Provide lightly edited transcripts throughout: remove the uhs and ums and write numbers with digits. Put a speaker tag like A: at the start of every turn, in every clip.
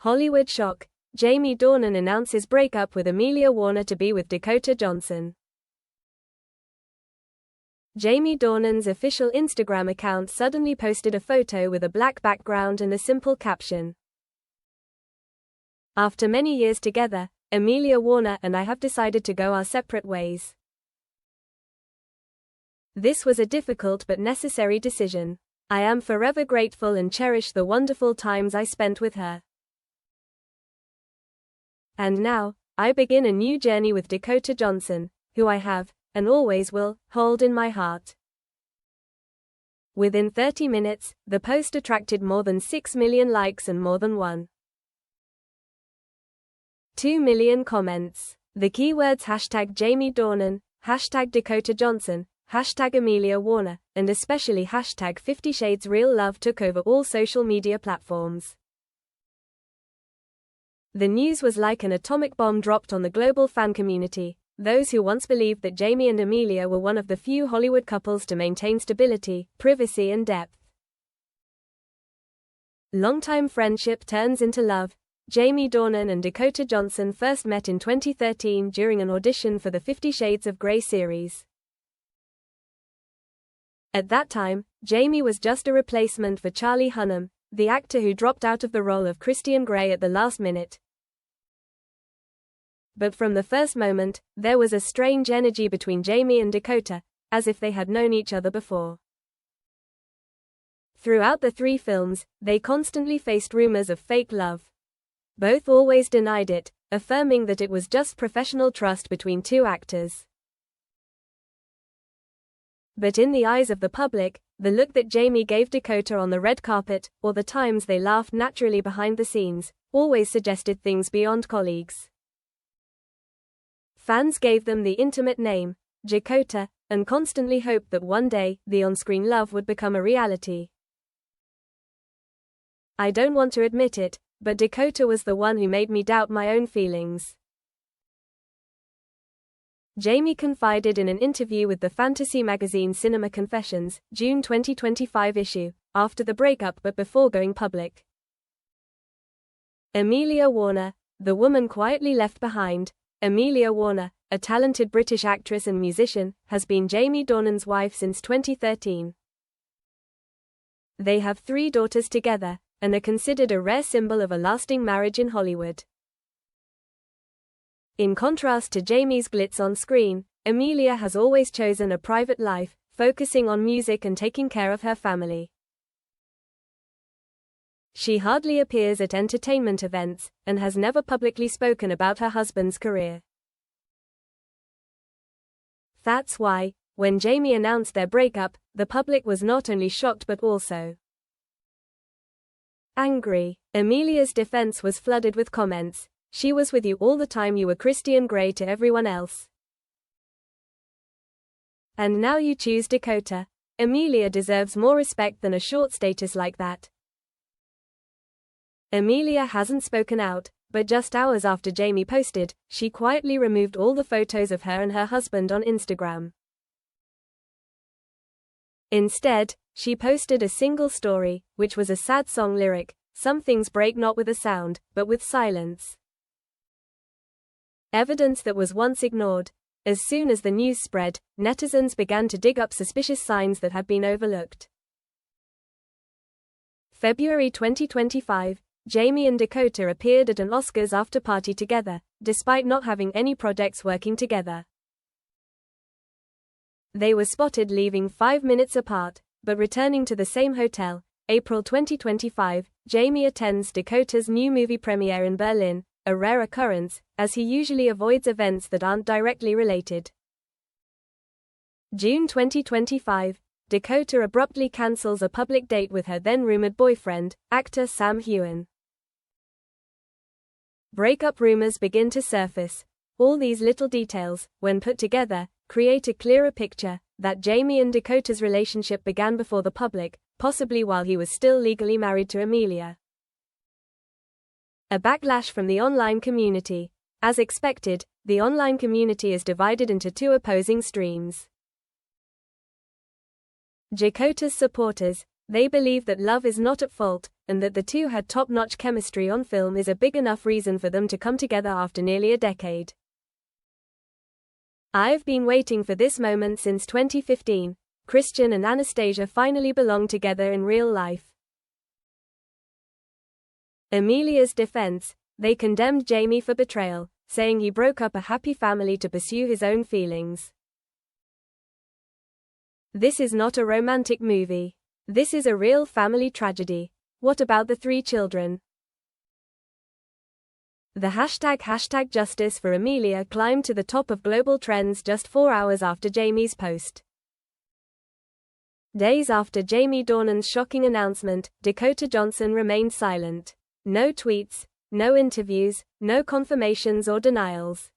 A: Hollywood shock. Jamie Dornan announces breakup with Amelia Warner to be with Dakota Johnson. Jamie Dornan's official Instagram account suddenly posted a photo with a black background and a simple caption. "After many years together, Amelia Warner and I have decided to go our separate ways. This was a difficult but necessary decision. I am forever grateful and cherish the wonderful times I spent with her. And now, I begin a new journey with Dakota Johnson, who I have, and always will, hold in my heart." Within 30 minutes, the post attracted more than 6 million likes and more than 1.2 million comments. The keywords #Jamie Dornan, #Dakota Johnson, #Amelia Warner, and especially #50 Shades Real Love took over all social media platforms. The news was like an atomic bomb dropped on the global fan community, those who once believed that Jamie and Amelia were one of the few Hollywood couples to maintain stability, privacy and depth. Longtime friendship turns into love. Jamie Dornan and Dakota Johnson first met in 2013 during an audition for the 50 Shades of Grey series. At that time, Jamie was just a replacement for Charlie Hunnam, the actor who dropped out of the role of Christian Grey at the last minute. But from the first moment, there was a strange energy between Jamie and Dakota, as if they had known each other before. Throughout the 3 films, they constantly faced rumors of fake love. Both always denied it, affirming that it was just professional trust between 2 actors. But in the eyes of the public, the look that Jamie gave Dakota on the red carpet, or the times they laughed naturally behind the scenes, always suggested things beyond colleagues. Fans gave them the intimate name, Dakota, and constantly hoped that one day, the on-screen love would become a reality. I don't want to admit it, but Dakota was the one who made me doubt my own feelings. Jamie confided in an interview with the fantasy magazine Cinema Confessions, June 2025 issue, after the breakup but before going public. Amelia Warner, the woman quietly left behind. Amelia Warner, a talented British actress and musician, has been Jamie Dornan's wife since 2013. They have 3 daughters together, and are considered a rare symbol of a lasting marriage in Hollywood. In contrast to Jamie's glitz on screen, Amelia has always chosen a private life, focusing on music and taking care of her family. She hardly appears at entertainment events, and has never publicly spoken about her husband's career. That's why, when Jamie announced their breakup, the public was not only shocked but also angry. Amelia's defense was flooded with comments. "She was with you all the time you were Christian Grey to everyone else. And now you choose Dakota. Amelia deserves more respect than a short status like that." Amelia hasn't spoken out, but just hours after Jamie posted, she quietly removed all the photos of her and her husband on Instagram. Instead, she posted a single story, which was a sad song lyric, "Some things break not with a sound, but with silence." Evidence that was once ignored. As soon as the news spread, netizens began to dig up suspicious signs that had been overlooked. February 2025, Jamie and Dakota appeared at an Oscars after-party together, despite not having any projects working together. They were spotted leaving 5 minutes apart, but returning to the same hotel. April 2025, Jamie attends Dakota's new movie premiere in Berlin, a rare occurrence, as he usually avoids events that aren't directly related. June 2025, Dakota abruptly cancels a public date with her then-rumored boyfriend, actor Sam Heughan. Breakup rumors begin to surface. All these little details, when put together, create a clearer picture that Jamie and Dakota's relationship began before the public, possibly while he was still legally married to Amelia. A backlash from the online community. As expected, the online community is divided into 2 opposing streams. Dakota's supporters, They believe that love is not at fault, and that the two had top-notch chemistry on film is a big enough reason for them to come together after nearly a decade. "I've been waiting for this moment since 2015. Christian and Anastasia finally belong together in real life." Amelia's defense: they condemned Jamie for betrayal, saying he broke up a happy family to pursue his own feelings. "This is not a romantic movie. This is a real family tragedy. What about the 3 children?" The hashtag Justice for Amelia climbed to the top of global trends just 4 hours after Jamie's post. Days after Jamie Dornan's shocking announcement, Dakota Johnson remained silent. No tweets, no interviews, no confirmations or denials.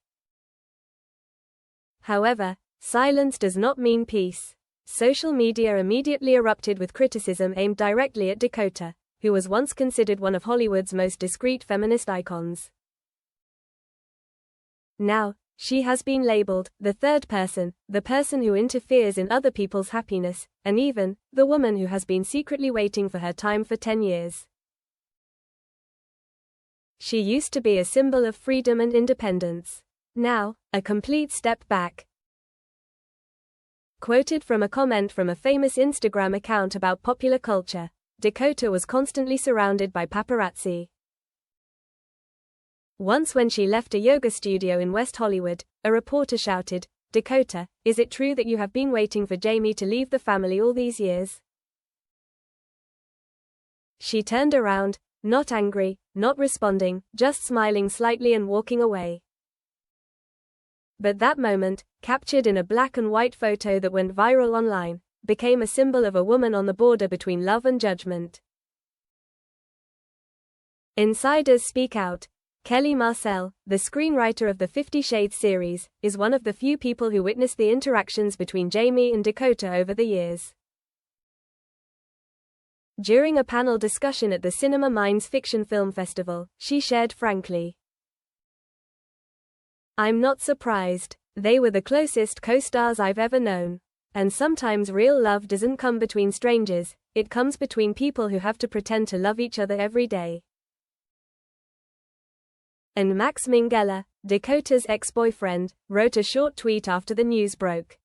A: However, silence does not mean peace. Social media immediately erupted with criticism aimed directly at Dakota, who was once considered one of Hollywood's most discreet feminist icons. Now, she has been labeled the third person, the person who interferes in other people's happiness, and even the woman who has been secretly waiting for her time for 10 years. She used to be a symbol of freedom and independence. Now, a complete step back. Quoted from a comment from a famous Instagram account about popular culture, Dakota was constantly surrounded by paparazzi. Once when she left a yoga studio in West Hollywood, a reporter shouted, "Dakota, is it true that you have been waiting for Jamie to leave the family all these years?" She turned around, not angry, not responding, just smiling slightly and walking away. But that moment, captured in a black and white photo that went viral online, became a symbol of a woman on the border between love and judgment. Insiders speak out. Kelly Marcel, the screenwriter of the 50 Shades series, is one of the few people who witnessed the interactions between Jamie and Dakota over the years. During a panel discussion at the Cinema Minds Fiction Film Festival, she shared frankly, "I'm not surprised. They were the closest co-stars I've ever known. And sometimes real love doesn't come between strangers, it comes between people who have to pretend to love each other every day." And Max Minghella, Dakota's ex-boyfriend, wrote a short tweet after the news broke.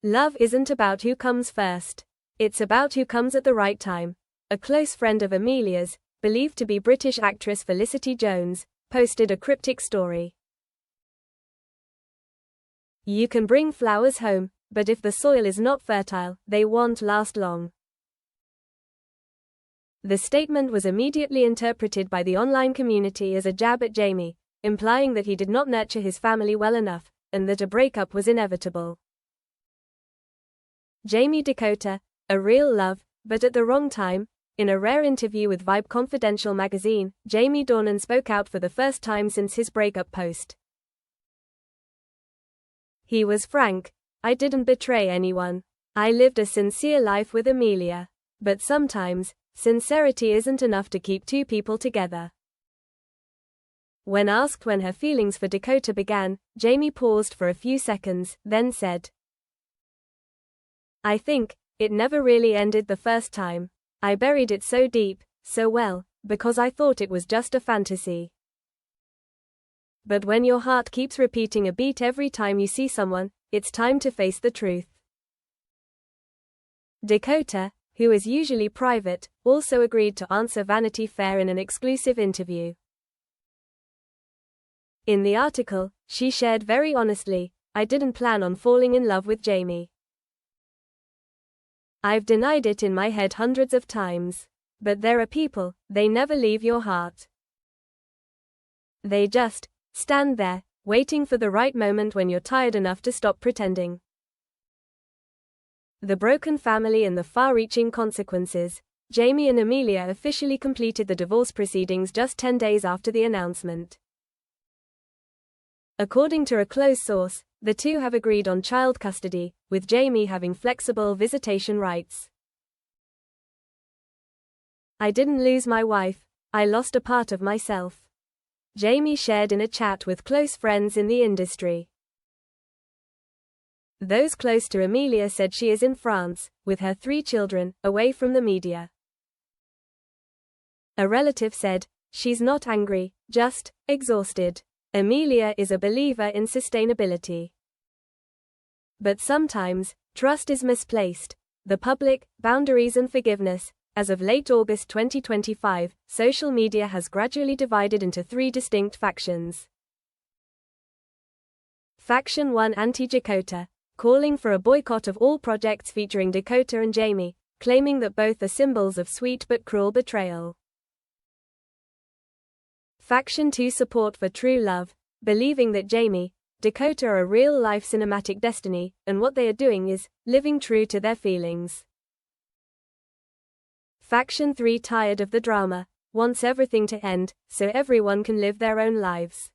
A: "Love isn't about who comes first. It's about who comes at the right time." A close friend of Amelia's, believed to be British actress Felicity Jones, posted a cryptic story. "You can bring flowers home, but if the soil is not fertile, they won't last long." The statement was immediately interpreted by the online community as a jab at Jamie, implying that he did not nurture his family well enough, and that a breakup was inevitable. Jamie Dakota, a real love, but at the wrong time. In a rare interview with Vibe Confidential magazine, Jamie Dornan spoke out for the first time since his breakup post. He was frank, "I didn't betray anyone. I lived a sincere life with Amelia. But sometimes, sincerity isn't enough to keep 2 people together." When asked when her feelings for Dakota began, Jamie paused for a few seconds, then said, "I think it never really ended the first time. I buried it so deep, so well, because I thought it was just a fantasy. But when your heart keeps repeating a beat every time you see someone, it's time to face the truth." Dakota, who is usually private, also agreed to answer Vanity Fair in an exclusive interview. In the article, she shared very honestly, "I didn't plan on falling in love with Jamie. I've denied it in my head hundreds of times. But there are people, they never leave your heart. They just stand there, waiting for the right moment when you're tired enough to stop pretending." The broken family and the far-reaching consequences. Jamie and Amelia officially completed the divorce proceedings just 10 days after the announcement. According to a close source, the two have agreed on child custody, with Jamie having flexible visitation rights. "I didn't lose my wife, I lost a part of myself," Jamie shared in a chat with close friends in the industry. Those close to Amelia said she is in France, with her 3 children, away from the media. A relative said, "She's not angry, just exhausted. Amelia is a believer in sustainability. But sometimes, trust is misplaced. The public, boundaries and forgiveness." As of late August 2025, social media has gradually divided into 3 distinct factions. Faction 1 Anti-Dakota, calling for a boycott of all projects featuring Dakota and Jamie, claiming that both are symbols of sweet but cruel betrayal. Faction 2 Support for true love, believing that Jamie, Dakota are a real-life cinematic destiny, and what they are doing is living true to their feelings. Faction 3 Tired of the drama, wants everything to end, so everyone can live their own lives.